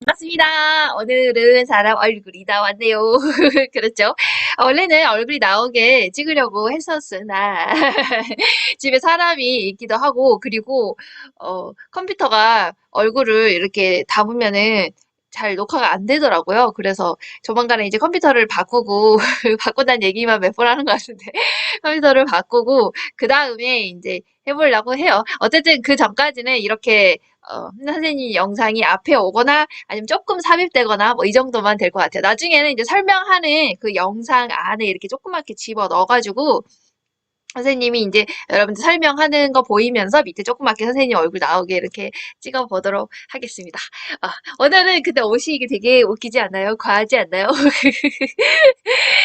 반갑습니다. 오늘은 사람 얼굴이 나왔네요. 그렇죠? 원래는 얼굴이 나오게 찍으려고 했었으나 집에 사람이 있기도 하고 그리고 컴퓨터가 얼굴을 이렇게 담으면은 잘 녹화가 안 되더라고요. 그래서 조만간에 이제 컴퓨터를 바꾸고 바꾼다는 얘기만 몇 번 하는 것 같은데 컴퓨터를 바꾸고 그 다음에 이제 해보려고 해요. 어쨌든 그 전까지는 이렇게 선생님 영상이 앞에 오거나 아니면 조금 삽입되거나 뭐 이 정도만 될 것 같아요. 나중에는 이제 설명하는 그 영상 안에 이렇게 조그맣게 집어 넣어가지고 선생님이 이제 여러분들 설명하는 거 보이면서 밑에 조그맣게 선생님 얼굴 나오게 이렇게 찍어 보도록 하겠습니다. 오늘은 근데 옷이 이게 되게 웃기지 않나요? 과하지 않나요?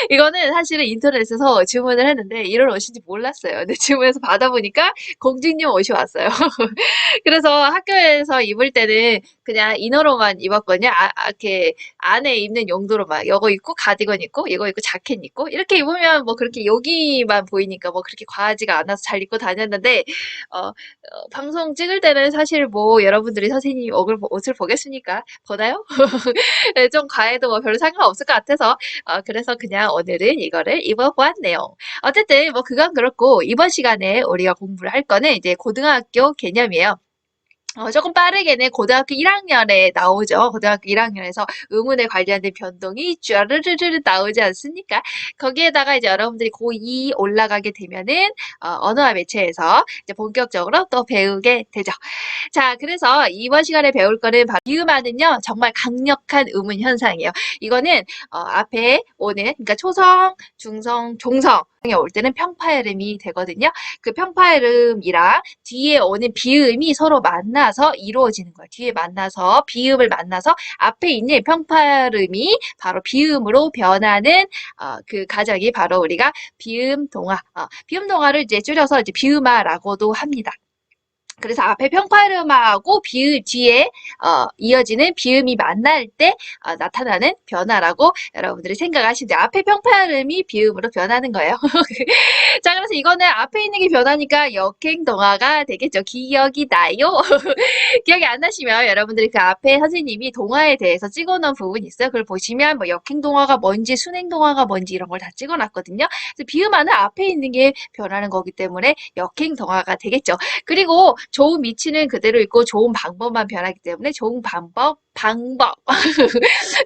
이거는 사실은 인터넷에서 주문을 했는데 이런 옷인지 몰랐어요. 근데 주문해서 받아보니까 공주님 옷이 왔어요. 그래서 학교에서 입을 때는 그냥 이너로만 입었거든요. 이렇게 안에 입는 용도로 막 이거 입고 가디건 입고 이거 입고 자켓 입고 이렇게 입으면 뭐 그렇게 여기만 보이니까 뭐 그렇게 과하지가 않아서 잘 입고 다녔는데 방송 찍을 때는 사실 뭐 여러분들이 선생님 옷을 보겠습니까? 보나요? 네, 좀 과해도 뭐 별로 상관없을 것 같아서 그래서 그냥 오늘은 이거를 입어보았네요. 어쨌든 뭐 그건 그렇고 이번 시간에 우리가 공부를 할 거는 이제 고등학교 개념이에요. 조금 빠르게는 고등학교 1학년에 나오죠. 고등학교 1학년에서 의문에 관련된 변동이 쭈르르르 나오지 않습니까? 거기에다가 이제 여러분들이 고2 올라가게 되면은 언어와 매체에서 이제 본격적으로 또 배우게 되죠. 자, 그래서 이번 시간에 배울 거는 바로 비음화는요, 정말 강력한 의문 현상이에요. 이거는 앞에 오는, 그러니까 초성, 중성, 종성 에 올 때는 평파열음이 되거든요. 그 평파열음이랑 뒤에 오는 비음이 서로 만나서 이루어지는 거예요. 뒤에 만나서 비음을 만나서 앞에 있는 평파열음이 바로 비음으로 변하는 그 과정이 바로 우리가 비음 동화, 비음 동화를 이제 줄여서 이제 비음화라고도 합니다. 그래서 앞에 평파음하고 비음 뒤에 이어지는 비음이 만날 때 나타나는 변화라고 여러분들이 생각하시면 돼요. 앞에 평파음이 비음으로 변하는 거예요. 자, 그래서 이거는 앞에 있는 게 변하니까 역행동화가 되겠죠. 기억이 나요? 기억이 안 나시면 여러분들이 그 앞에 선생님이 동화에 대해서 찍어놓은 부분이 있어요. 그걸 보시면 뭐 역행동화가 뭔지 순행동화가 뭔지 이런 걸 다 찍어놨거든요. 그래서 비음하는 앞에 있는 게 변하는 거기 때문에 역행동화가 되겠죠. 그리고 좋은 위치는 그대로 있고 좋은 방법만 변하기 때문에 좋은 방법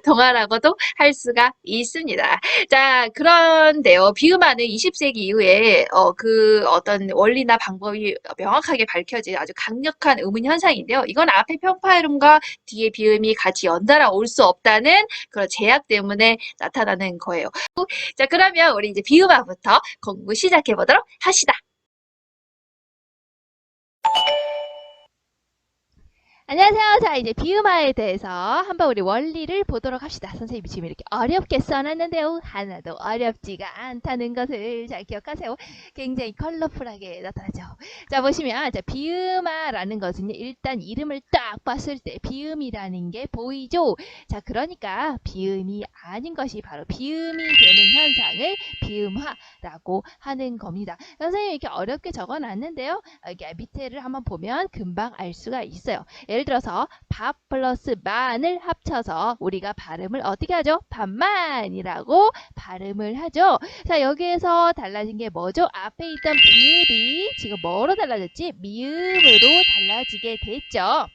동화라고도 할 수가 있습니다. 자, 그런데요. 비음화는 20세기 이후에 그 어떤 원리나 방법이 명확하게 밝혀진 아주 강력한 의문 현상인데요. 이건 앞에 평파음과 뒤에 비음이 같이 연달아 올 수 없다는 그런 제약 때문에 나타나는 거예요. 자, 그러면 우리 이제 비음화부터 공부 시작해 보도록 합시다. 안녕하세요. 자, 이제 비음화에 대해서 한번 우리 원리를 보도록 합시다. 선생님이 지금 이렇게 어렵게 써놨는데요. 하나도 어렵지가 않다는 것을 잘 기억하세요. 굉장히 컬러풀하게 나타나죠. 자, 보시면 자, 비음화라는 것은 일단 이름을 딱 봤을 때 비음이라는 게 보이죠. 자, 그러니까 비음이 아닌 것이 바로 비음이 되는 현상을 비음화라고 하는 겁니다. 선생님이 이렇게 어렵게 적어놨는데요. 이렇게 밑에를 한번 보면 금방 알 수가 있어요. 예를 들어서 밥 플러스 만을 합쳐서 우리가 발음을 어떻게 하죠? 밥만이라고 발음을 하죠. 자, 여기에서 달라진 게 뭐죠? 앞에 있던 비읍이 지금 뭐로 달라졌지? 미음으로 달라지게 됐죠.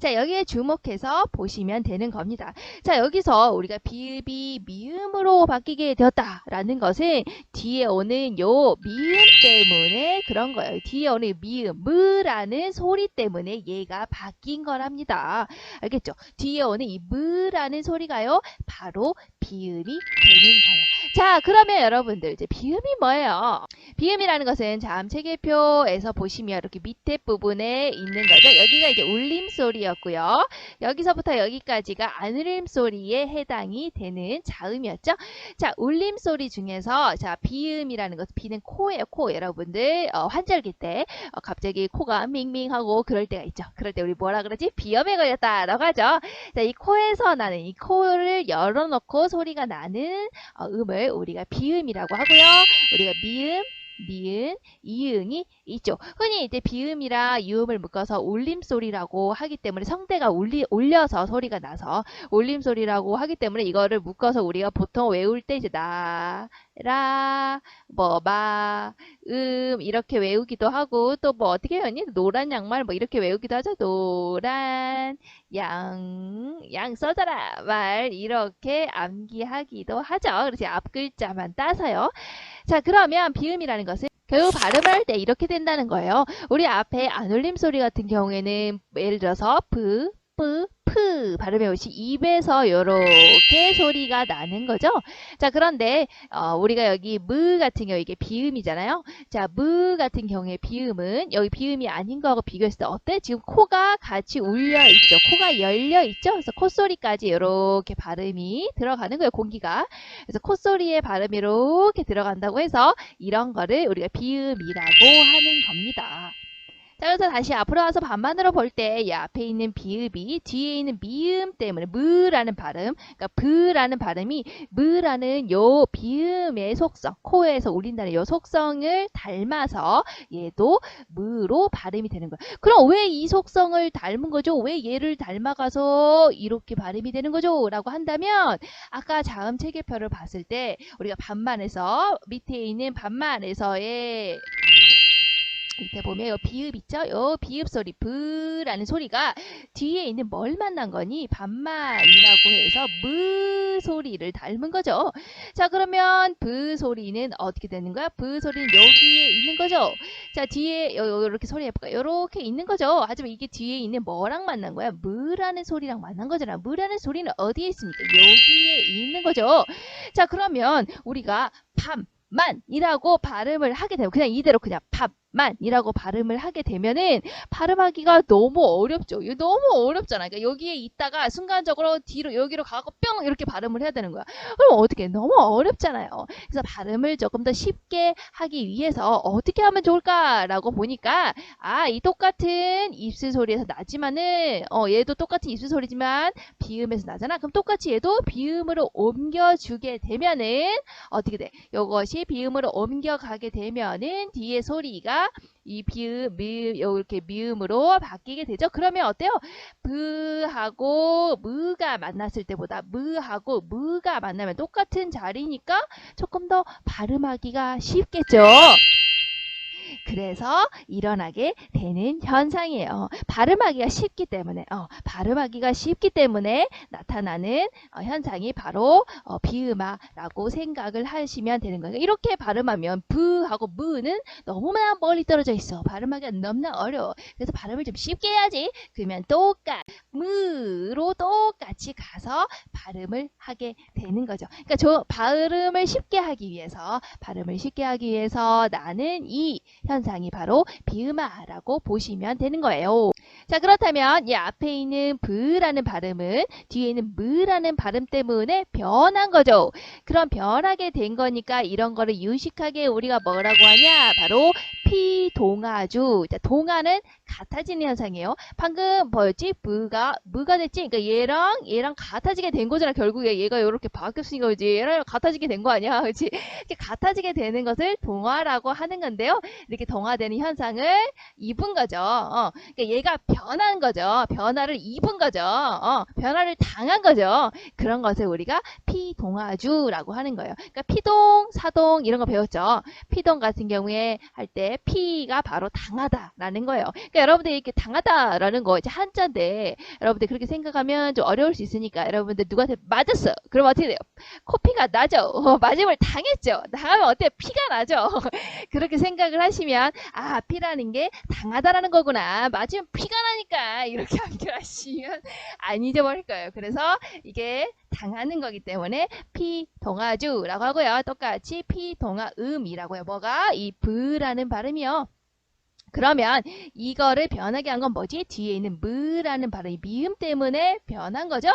자, 여기에 주목해서 보시면 되는 겁니다. 자, 여기서 우리가 비읍이 미음으로 바뀌게 되었다라는 것은 뒤에 오는 요 미음 때문에 그런 거예요. 뒤에 오는 미음, 무라는 소리 때문에 얘가 바뀐 거랍니다. 알겠죠? 뒤에 오는 이 무라는 소리가요, 바로 비음이 되는 거예요. 자, 그러면 여러분들 이제 비음이 뭐예요? 비음이라는 것은 다음 체계표에서 보시면 이렇게 밑에 부분에 있는 거죠. 여기가 이제 울림소리였고요. 여기서부터 여기까지가 안울림소리에 해당이 되는 자음이었죠. 자, 울림소리 중에서 자, 비음이라는 것, 비는 코예요. 코. 여러분들 환절기 때 갑자기 코가 밍밍하고 그럴 때가 있죠. 그럴 때 우리 뭐라 그러지? 비염에 걸렸다라고 하죠. 자, 이 코에서 나는 이 코를 열어놓고 소리가 나는 음을 우리가 비음이라고 하고요. 우리가 미음, 니은, 이응이 있죠. 흔히 이제 비음이랑 이음을 묶어서 울림소리라고 하기 때문에 성대가 울려서 소리가 나서 울림소리라고 하기 때문에 이거를 묶어서 우리가 보통 외울 때 이제 나, 라, 뭐, 마, 이렇게 외우기도 하고 또 뭐 어떻게 외웠니? 노란 양말 뭐 이렇게 외우기도 하죠. 노란 양 써져라 말 이렇게 암기하기도 하죠. 그래서 앞 글자만 따서요. 자, 그러면 비음이라는 것은 결국 발음을 할 때 이렇게 된다는 거예요. 우리 앞에 안울림 소리 같은 경우에는 예를 들어서 브, 뿌, 프 발음해 보시 입에서 요렇게 소리가 나는 거죠. 자, 그런데 우리가 여기 무 같은 경우 이게 비음이잖아요. 자, 무 같은 경우에 비음은 여기 비음이 아닌 거하고 비교했을 때 어때? 지금 코가 같이 울려 있죠. 코가 열려 있죠. 그래서 콧소리까지 이렇게 발음이 들어가는 거예요. 공기가. 그래서 콧소리의 발음이 이렇게 들어간다고 해서 이런 거를 우리가 비음이라고 하는 겁니다. 자, 그래서 다시 앞으로 와서 반만으로 볼 때 이 앞에 있는 비읍이 뒤에 있는 미음 때문에 무라는 발음, 그러니까 브라는 발음이 무라는 요 비음의 속성, 코에서 울린다는 요 속성을 닮아서 얘도 무로 발음이 되는 거예요. 그럼 왜 이 속성을 닮은 거죠? 왜 얘를 닮아가서 이렇게 발음이 되는 거죠? 라고 한다면 아까 자음 체계표를 봤을 때 우리가 반만에서 밑에 있는 반만에서의 밑에 보면 요 비읍 있죠? 요 비읍 소리 브라는 소리가 뒤에 있는 뭘 만난 거니? 반만이라고 해서 무 소리를 닮은 거죠. 자, 그러면 브 소리는 어떻게 되는 거야? 브 소리는 여기에 있는 거죠. 자, 뒤에 이렇게 소리 해볼까? 요렇게 있는 거죠. 하지만 이게 뒤에 있는 뭐랑 만난 거야? 무라는 소리랑 만난 거잖아. 무라는 소리는 어디에 있습니까? 여기에 있는 거죠. 자, 그러면 우리가 밤만이라고 발음을 하게 되면 그냥 이대로 그냥 밤만이라고 발음을 하게 되면은 발음하기가 너무 어렵죠. 이거 너무 어렵잖아. 그러니까 여기에 있다가 순간적으로 뒤로 여기로 가고 뿅 이렇게 발음을 해야 되는 거야. 그럼 어떻게 너무 어렵잖아요. 그래서 발음을 조금 더 쉽게 하기 위해서 어떻게 하면 좋을까라고 보니까 이 똑같은 입술 소리에서 나지만은 얘도 똑같은 입술 소리지만 비음에서 나잖아. 그럼 똑같이 얘도 비음으로 옮겨주게 되면은 어떻게 돼? 이것이 비음으로 옮겨가게 되면은 뒤에 소리가 이 비음, 미음, 이렇게 미음으로 바뀌게 되죠. 그러면 어때요? 브하고 무가 만났을 때보다 무하고 무가 만나면 똑같은 자리니까 조금 더 발음하기가 쉽겠죠. 그래서 일어나게 되는 현상이에요. 발음하기가 쉽기 때문에 나타나는 현상이 바로 비음화라고 생각을 하시면 되는 거예요. 이렇게 발음하면 부하고 무는 너무나 멀리 떨어져 있어. 발음하기가 너무나 어려워. 그래서 발음을 좀 쉽게 해야지. 그러면 무로 똑같이 가서 발음을 하게 되는 거죠. 그러니까 발음을 쉽게 하기 위해서 나는 이 현상이 바로 비음화라고 보시면 되는 거예요. 자, 그렇다면 이 앞에 있는 브라는 발음은 뒤에 있는 무라는 발음 때문에 변한 거죠. 그럼 변하게 된 거니까 이런 거를 유식하게 우리가 뭐라고 하냐? 바로 피동아주. 자, 동아는 같아지는 현상이에요. 방금 뭐였지? 무가 됐지? 그러니까 얘랑 같아지게 된 거잖아. 결국에 얘가 이렇게 바뀌었으니까 그지? 얘랑 같아지게 된 거 아니야? 그지? 이렇게 같아지게 되는 것을 동화라고 하는 건데요. 이렇게 동화되는 현상을 입은 거죠. 그러니까 얘가 변한 거죠. 변화를 입은 거죠. 변화를 당한 거죠. 그런 것을 우리가 피동아주라고 하는 거예요. 그러니까 피동, 사동 이런 거 배웠죠. 피동 같은 경우에 할 때 피가 바로 당하다라는 거예요. 그러니까 여러분들 이렇게 당하다라는 거 이제 한자인데 여러분들 그렇게 생각하면 좀 어려울 수 있으니까 여러분들 누구한테 맞았어. 그럼 어떻게 돼요? 코피가 나죠. 맞음을 당했죠. 당하면 어때요? 피가 나죠. 그렇게 생각을 하시면 피라는 게 당하다라는 거구나. 맞으면 피가 나니까 이렇게 암기하시면 안 잊어버릴 거예요. 그래서 이게 당하는 거기 때문에 피동아주라고 하고요. 똑같이 피동아음이라고요. 뭐가? 이 브라는 발음이요. 그러면 이거를 변하게 한 건 뭐지? 뒤에 있는 무라는 발음이 미음 때문에 변한 거죠?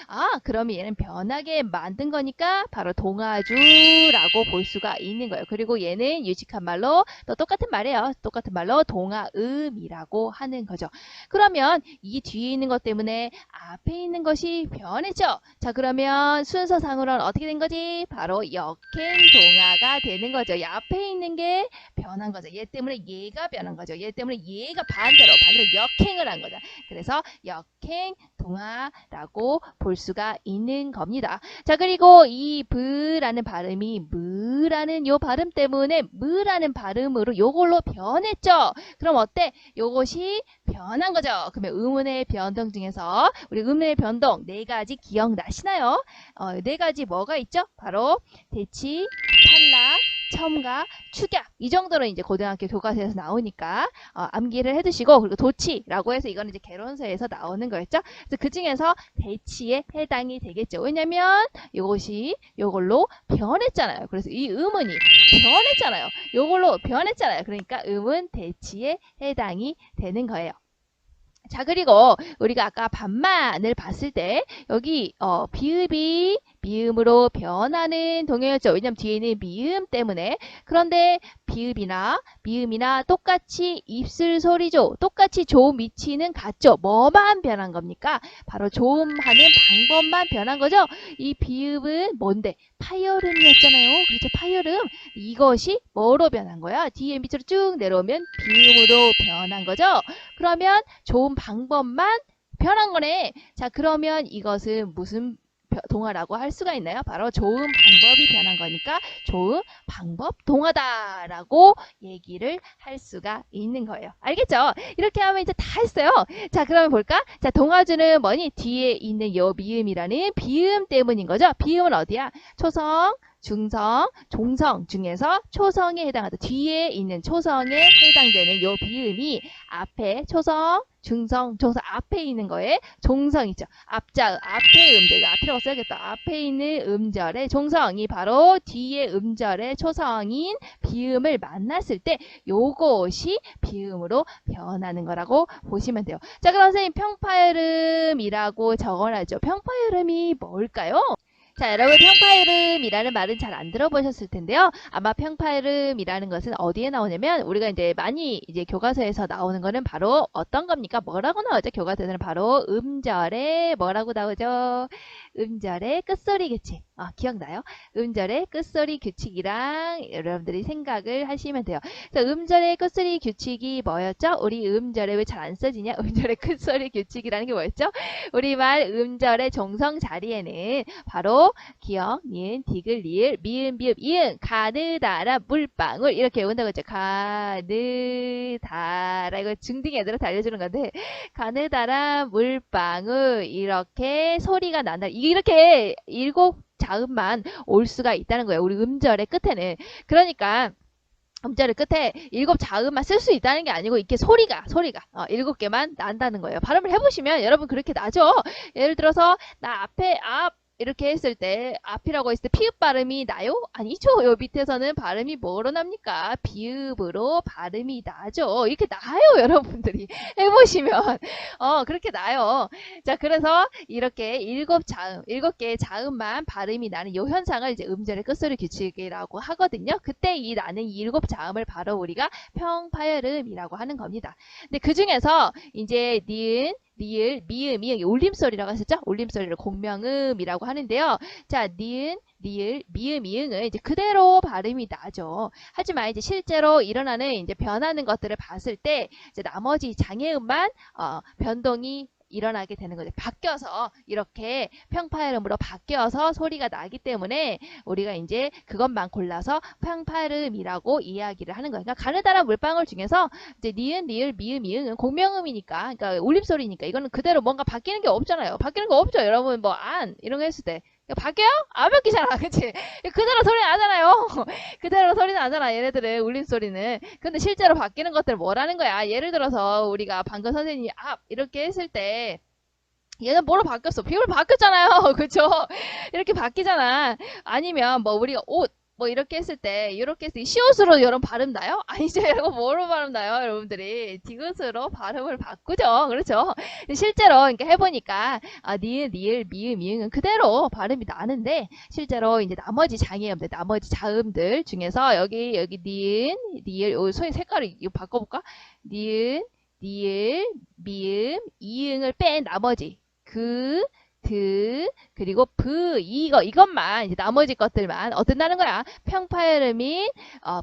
아, 그러면 얘는 변하게 만든 거니까 바로 동아주라고 볼 수가 있는 거예요. 그리고 얘는 유식한 말로 또 똑같은 말이에요. 똑같은 말로 동아음이라고 하는 거죠. 그러면 이 뒤에 있는 것 때문에 앞에 있는 것이 변했죠? 자, 그러면 순서상으로는 어떻게 된 거지? 바로 역행 동아가 되는 거죠. 이 앞에 있는 게 변한 거죠. 얘 때문에 얘가 변한 거죠. 얘 때문에 얘가 반대로 역행을 한 거다. 그래서 역행 동아라고 볼 수가 있는 겁니다. 자, 그리고 이 브라는 발음이 무라는 요 발음 때문에 무라는 발음으로 요걸로 변했죠. 그럼 어때? 요것이 변한 거죠. 그러면 의문의 변동 중에서 우리 의문의 변동 네 가지 기억나시나요? 네 가지 뭐가 있죠? 바로 대치, 탈락, 첨가, 축약 이 정도는 이제 고등학교 교과서에서 나오니까 암기를 해두시고 그리고 도치라고 해서 이거는 이제 개론서에서 나오는 거였죠. 그래서 그 중에서 대치에 해당이 되겠죠. 왜냐면 이것이 요걸로 변했잖아요. 그래서 이 음은이 변했잖아요. 요걸로 변했잖아요. 그러니까 음은 대치에 해당이 되는 거예요. 자, 그리고 우리가 아까 반만을 봤을 때 여기 비읍이 미음으로 변하는 동요였죠. 왜냐면 뒤에는 미음 때문에. 그런데 비읍이나 미음이나 똑같이 입술 소리죠. 똑같이 조음 위치는 같죠. 뭐만 변한 겁니까? 바로 조음하는 방법만 변한 거죠. 이 비읍은 뭔데? 파열음이었잖아요. 그렇죠. 파열음. 이것이 뭐로 변한 거야? 뒤에 밑으로 쭉 내려오면 비음으로 변한 거죠. 그러면 좋은 방법만 변한 거네. 자, 그러면 이것은 무슨 동화라고 할 수가 있나요? 바로 좋은 방법이 변한 거니까 좋은 방법 동화다라고 얘기를 할 수가 있는 거예요. 알겠죠? 이렇게 하면 이제 다 했어요. 자, 그러면 볼까? 자, 동화주는 뭐니? 뒤에 있는 요 미음이라는 비음 때문인 거죠. 비음은 어디야? 초성, 중성, 종성 중에서 초성에 해당하다. 뒤에 있는 초성에 해당되는 요 비음이 앞에 초성, 중성, 종성 앞에 있는 거에 종성 있죠. 앞자, 앞에 음절, 앞이라고 써야겠다. 앞에 있는 음절의 종성이 바로 뒤에 음절의 초성인 비음을 만났을 때 요것이 비음으로 변하는 거라고 보시면 돼요. 자, 그럼 선생님 평파열음이라고 적어놨죠. 평파열음이 뭘까요? 자, 여러분 평파열음이라는 말은 잘 안 들어보셨을 텐데요. 아마 평파열음이라는 것은 어디에 나오냐면 우리가 이제 많이 이제 교과서에서 나오는 거는 바로 어떤 겁니까? 뭐라고 나오죠? 교과서에는 바로 음절에 뭐라고 나오죠? 음절의 끝소리 규칙. 기억나요? 음절의 끝소리 규칙이랑 여러분들이 생각을 하시면 돼요. 그래서 음절의 끝소리 규칙이 뭐였죠? 우리 음절에 왜 잘 안 써지냐? 음절의 끝소리 규칙이라는 게 뭐였죠? 우리말 음절의 종성 자리에는 바로 기역, 니은, 디귿, 리을, 미음, 비읍, 이응, 가느다라, 물방울 이렇게 외운다고 했죠. 가느다라 이거 중딩 애들한테 알려주는 건데 가느다라, 물방울 이렇게 소리가 난다. 이렇게 일곱 자음만 올 수가 있다는 거예요. 우리 음절의 끝에는. 그러니까 음절의 끝에 일곱 자음만 쓸 수 있다는 게 아니고 이렇게 소리가 일곱 개만 난다는 거예요. 발음을 해보시면 여러분 그렇게 나죠. 예를 들어서 나 앞에 이렇게 했을 때 앞이라고 했을 때 피읍 발음이 나요? 아니죠. 요 밑에서는 발음이 뭐로 납니까? 비읍으로 발음이 나죠. 이렇게 나요. 여러분들이 해보시면 그렇게 나요. 자, 그래서 이렇게 일곱 개의 자음만 발음이 나는 요 현상을 이제 음절의 끝소리 규칙이라고 하거든요. 그때 이 나는 이 일곱 자음을 바로 우리가 평파열음이라고 하는 겁니다. 근데 그 중에서 이제 니은, 리을, 미음, 이응, 울림소리라고 하셨죠? 울림소리를 공명음이라고 하는데요. 자, 니은, 리을, 미음, 이응은 이제 그대로 발음이 나죠. 하지만 이제 실제로 일어나는 이제 변하는 것들을 봤을 때 이제 나머지 장애음만 변동이 일어나게 되는 거죠. 바뀌어서 이렇게 평파열음으로 바뀌어서 소리가 나기 때문에 우리가 이제 그것만 골라서 평파열음이라고 이야기를 하는 거예요. 그러니까 가느다란 물방울 중에서 이제 니은, 리을, 미음, 이응은 공명음이니까, 그러니까 울림소리니까 이거는 그대로 뭔가 바뀌는 게 없잖아요. 바뀌는 거 없죠. 여러분 뭐 안 이런 거 했을 때 바뀌어요? 안 바뀌잖아, 그치? 그대로 소리 나잖아요. 그대로 소리 나잖아, 얘네들은 울림소리는. 근데 실제로 바뀌는 것들 뭐라는 거야? 예를 들어서 우리가 방금 선생님이 이렇게 했을 때 얘는 뭐로 바뀌었어? 비율 바뀌었잖아요. 그쵸? 이렇게 바뀌잖아. 아니면 뭐 우리가 옷 뭐 이렇게 했을 때 이렇게 했을 때 시옷으로 여러분 발음 나요? 아니죠. 이거 뭐로 발음 나요? 여러분들이 디귿으로 발음을 바꾸죠. 그렇죠? 실제로 이렇게 해보니까 니은, 니을, 미음, 미응은 그대로 발음이 나는데 실제로 이제 나머지 장애음들, 나머지 자음들 중에서 여기 니은, 니을, 소리 색깔을 이거 바꿔볼까? 니은, 니을, 미음, 이응을 뺀 나머지 그, 드, 그리고 이것만 이제 나머지 것들만 어떤다는 거야. 평파열음인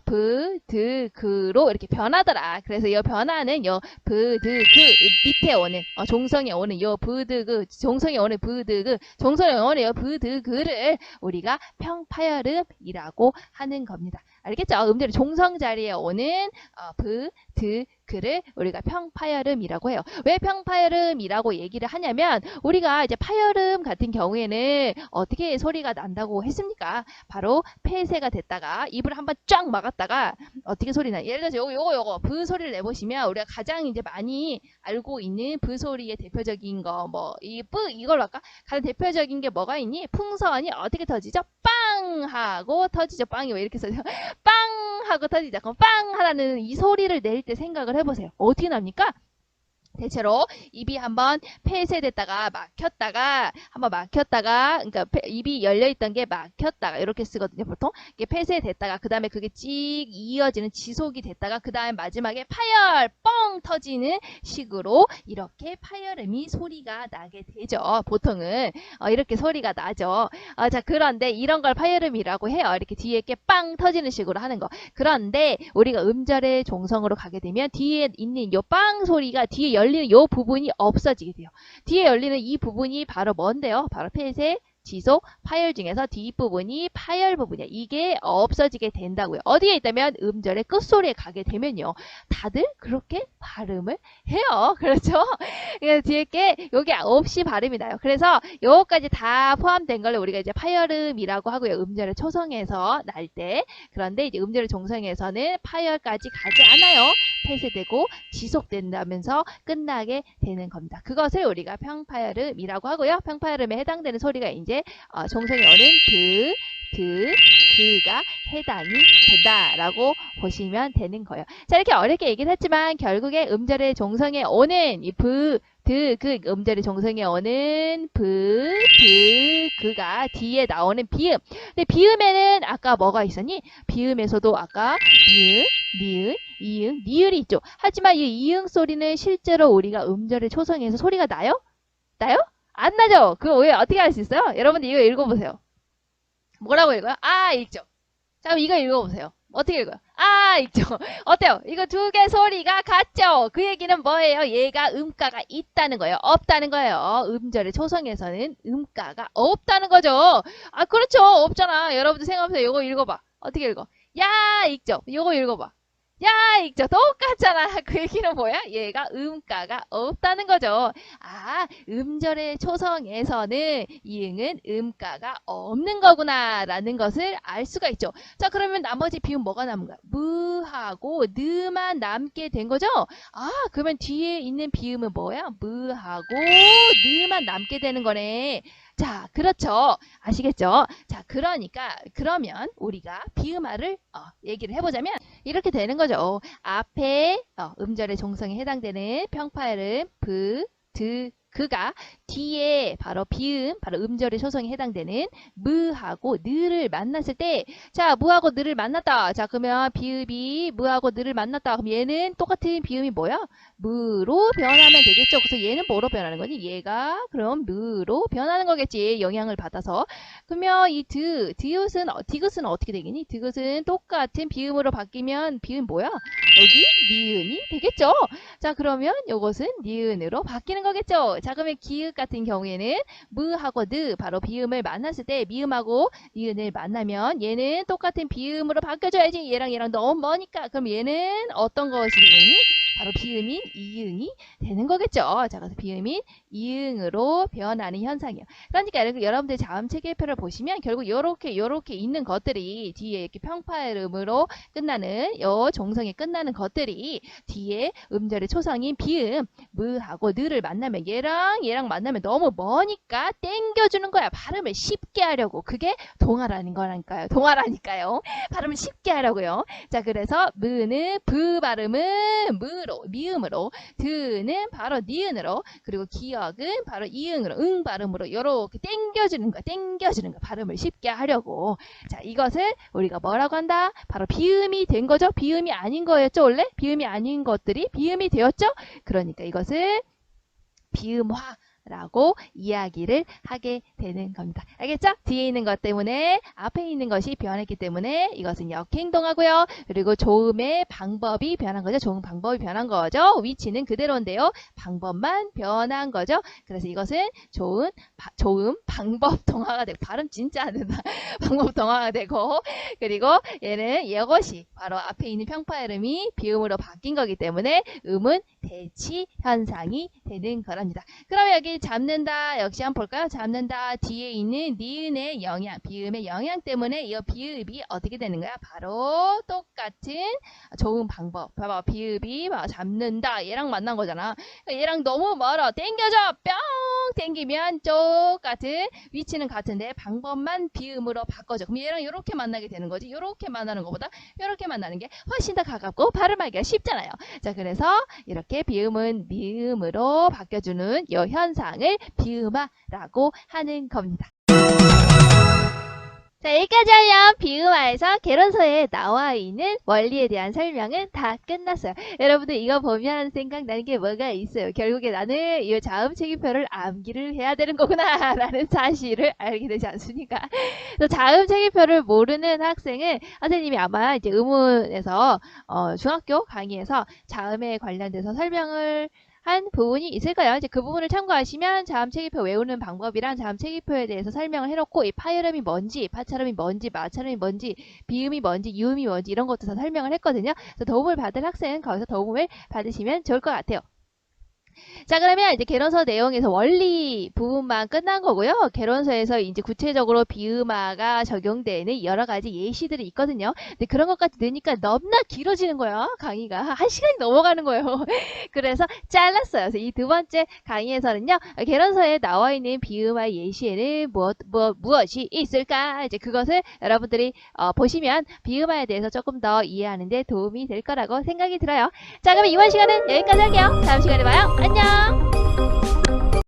브, 드, 그로 이렇게 변하더라. 그래서 이 변화는 요 브, 드, 그 밑에 오는 종성에 오는 요 브, 드, 그 종성에 오는 브, 드, 그 종성에 오는 요 브, 드, 그를 우리가 평파열음이라고 하는 겁니다. 알겠죠? 음절의 종성 자리에 오는 브, 드, 그를 우리가 평파열음이라고 해요. 왜 평파열음이라고 얘기를 하냐면 우리가 이제 파열음 같은 경우에는 어떻게 소리가 난다고 했습니까? 바로 폐쇄가 됐다가 입을 한번 쫙 막았다가 어떻게 소리 나? 예를 들어서 요거 브 소리를 내보시면 우리가 가장 이제 많이 알고 있는 브 소리의 대표적인 거 뭐 이 뿌 이걸로 할까? 가장 대표적인 게 뭐가 있니? 풍선이 어떻게 터지죠? 빵 하고 터지죠. 빵이 왜 이렇게 써요? 빵 하고 터지죠. 그럼 빵 하라는 이 소리를 낼 때 생각을 해보세요. 어떻게 납니까? 대체로 입이 한번 폐쇄됐다가 막혔다가 한번 막혔다가 그러니까 입이 열려있던 게 막혔다가 이렇게 쓰거든요. 보통 이게 폐쇄됐다가 그 다음에 그게 찍 이어지는 지속이 됐다가 그 다음에 마지막에 파열 뻥 터지는 식으로 이렇게 파열음이 소리가 나게 되죠. 보통은 이렇게 소리가 나죠. 자 그런데 이런 걸 파열음이라고 해요. 이렇게 뒤에 이렇게 빵 터지는 식으로 하는 거. 그런데 우리가 음절의 종성으로 가게 되면 뒤에 있는 요 빵 소리가 뒤에 열리는 요 부분이 없어지게 돼요. 뒤에 열리는 이 부분이 바로 뭔데요? 바로 폐쇄, 지속, 파열 중에서 뒷부분이 파열 부분이야. 이게 없어지게 된다고요. 어디에 있다면 음절의 끝소리에 가게 되면요. 다들 그렇게 발음을 해요. 그렇죠? 그래서 뒤에 게 여기 없이 발음이 나요. 그래서 요거까지 다 포함된 걸 우리가 이제 파열음이라고 하고요. 음절의 초성에서 날 때. 그런데 이제 음절의 종성에서는 파열까지 가지 않아요. 폐쇄되고 지속된다면서 끝나게 되는 겁니다. 그것을 우리가 평파열음이라고 하고요. 평파열음에 해당되는 소리가 이제 종성에 오는 그가 해당이 된다라고 보시면 되는 거예요. 자 이렇게 어렵게 얘기를 했지만 결국에 음절의 종성에 오는 이 그 음절의 종성에 오는 그가 뒤에 나오는 비음. 근데 비음에는 아까 뭐가 있었니? 비음에서도 아까 니은, 이응, 니을이 있죠. 하지만 이 이응 소리는 실제로 우리가 음절의 초성에서 소리가 나요? 나요? 안 나죠? 그거 왜 어떻게 할 수 있어요? 여러분들 이거 읽어보세요. 뭐라고 읽어요? 읽죠. 자, 그럼 이거 읽어보세요. 어떻게 읽어요? 읽죠. 어때요? 이거 두 개 소리가 같죠? 그 얘기는 뭐예요? 얘가 음가가 있다는 거예요. 없다는 거예요. 음절의 초성에서는 음가가 없다는 거죠. 그렇죠. 없잖아. 여러분들 생각해보세요. 이거 읽어봐. 어떻게 읽어? 야, 읽죠. 이거 읽어봐. 야, 읽죠. 똑같잖아. 그 얘기는 뭐야? 얘가 음가가 없다는 거죠. 음절의 초성에서는 이응은 음가가 없는 거구나 라는 것을 알 수가 있죠. 자, 그러면 나머지 비음 뭐가 남은가? 무하고 느만 남게 된 거죠. 그러면 뒤에 있는 비음은 뭐야? 무하고 느만 남게 되는 거네. 자, 그렇죠. 아시겠죠? 자, 그러면 우리가 비음화를 얘기를 해보자면 이렇게 되는 거죠. 앞에 음절의 종성에 해당되는 평파열음 그가 뒤에 바로 비음, 바로 음절의 초성에 해당되는 무하고 느를 만났을 때, 자, 무하고 느를 만났다. 자, 그러면 비읍이 무하고 느를 만났다. 그럼 얘는 똑같은 비음이 뭐야? 무로 변하면 되겠죠. 그래서 얘는 뭐로 변하는 거니? 얘가 그럼 무로 변하는 거겠지. 영향을 받아서. 그러면 이 디귿은 어떻게 되겠니? 디귿은 똑같은 비음으로 바뀌면 비음 뭐야? 여기 니은이 되겠죠. 자, 그러면 이것은 니은으로 바뀌는 거겠죠. 자, 그러면 기읍 같은 경우에는 무하고 느 바로 비음을 만났을 때 미음하고 니은을 만나면 얘는 똑같은 비음으로 바뀌어줘야지. 얘랑 너무 머니까. 그럼 얘는 어떤 것이 되니? 바로 비음인 이응이 되는 거겠죠. 자, 그래서 비음인 이응으로 변하는 현상이에요. 그러니까 여러분들 자음 체계표를 보시면 결국 요렇게 있는 것들이 뒤에 이렇게 평파음으로 끝나는 요 종성에 끝나는 것들이 뒤에 음절의 초성인 비음 무하고 느를 만나면 얘랑 만나면 너무 머니까 땡겨주는 거야. 발음을 쉽게 하려고. 그게 동화라는 거라니까요. 동화라니까요. 발음을 쉽게 하려고요. 자, 그래서 무는 부 발음은 무로 미음으로, 드는 바로 니은으로, 그리고 기억은 바로 이응으로, 응 발음으로 이렇게 땡겨주는 거, 발음을 쉽게 하려고. 자, 이것을 우리가 뭐라고 한다? 바로 비음이 된 거죠. 비음이 아닌 거였죠, 원래? 비음이 아닌 것들이 비음이 되었죠. 그러니까 이것을 비음화라고 이야기를 하게 되는 겁니다. 알겠죠? 뒤에 있는 것 때문에 앞에 있는 것이 변했기 때문에 이것은 역행동하고요. 그리고 조음의 방법이 변한 거죠. 조음 방법이 변한 거죠. 위치는 그대로인데요. 방법만 변한 거죠. 그래서 이것은 조음 방법 동화가 되고, 발음 진짜 안 된다. 방법 동화가 되고, 그리고 얘는 이것이 바로 앞에 있는 평파 이름이 비음으로 바뀐 거기 때문에 음은 대치 현상이 되는 거랍니다. 그럼 여기 잡는다 역시 한번 볼까요? 잡는다 뒤에 있는 니은의 영향, 비음의 영향 때문에 이 비읍이 어떻게 되는 거야? 바로 똑같은 좋은 방법. 봐봐, 비읍이 잡는다 얘랑 만난 거잖아. 얘랑 너무 멀어. 땡겨져 뿅 땡기면 똑같은 위치는 같은데 방법만 비음으로 바꿔줘. 그럼 얘랑 이렇게 만나게 되는 거지. 이렇게 만나는 것보다 이렇게 만나는 게 훨씬 더 가깝고 발음하기가 쉽잖아요. 자, 그래서 이렇게 비음은 미음으로 바뀌어주는 이 현상을 비음화라고 하는 겁니다. 자, 여기까지 하면 비음화에서 개론서에 나와 있는 원리에 대한 설명은 다 끝났어요. 여러분들 이거 보면 생각나는 게 뭐가 있어요. 결국에 나는 이 자음 체계표를 암기를 해야 되는 거구나 라는 사실을 알게 되지 않습니까? 그래서 자음 체계표를 모르는 학생은 선생님이 아마 이제 의문에서 중학교 강의에서 자음에 관련돼서 설명을 한 부분이 있을 거예요. 이제 그 부분을 참고하시면 자음 체계표 외우는 방법이랑 자음 체계표에 대해서 설명을 해놓고 이 파열음이 뭔지, 파찰음이 뭔지, 마찰음이 뭔지, 비음이 뭔지, 유음이 뭔지 이런 것도 다 설명을 했거든요. 그래서 도움을 받을 학생은 거기서 도움을 받으시면 좋을 것 같아요. 자, 그러면 이제 개론서 내용에서 원리 부분만 끝난 거고요. 개론서에서 이제 구체적으로 비음화가 적용되는 여러 가지 예시들이 있거든요. 근데 그런 것까지 넣으니까 너무나 길어지는 거예요. 강의가 한 시간이 넘어가는 거예요. 그래서 잘랐어요. 그래서 이 두 번째 강의에서는요. 개론서에 나와 있는 비음화 예시에는 무엇이 있을까? 이제 그것을 여러분들이 보시면 비음화에 대해서 조금 더 이해하는 데 도움이 될 거라고 생각이 들어요. 자, 그럼 이번 시간은 여기까지 할게요. 다음 시간에 봐요. 안녕!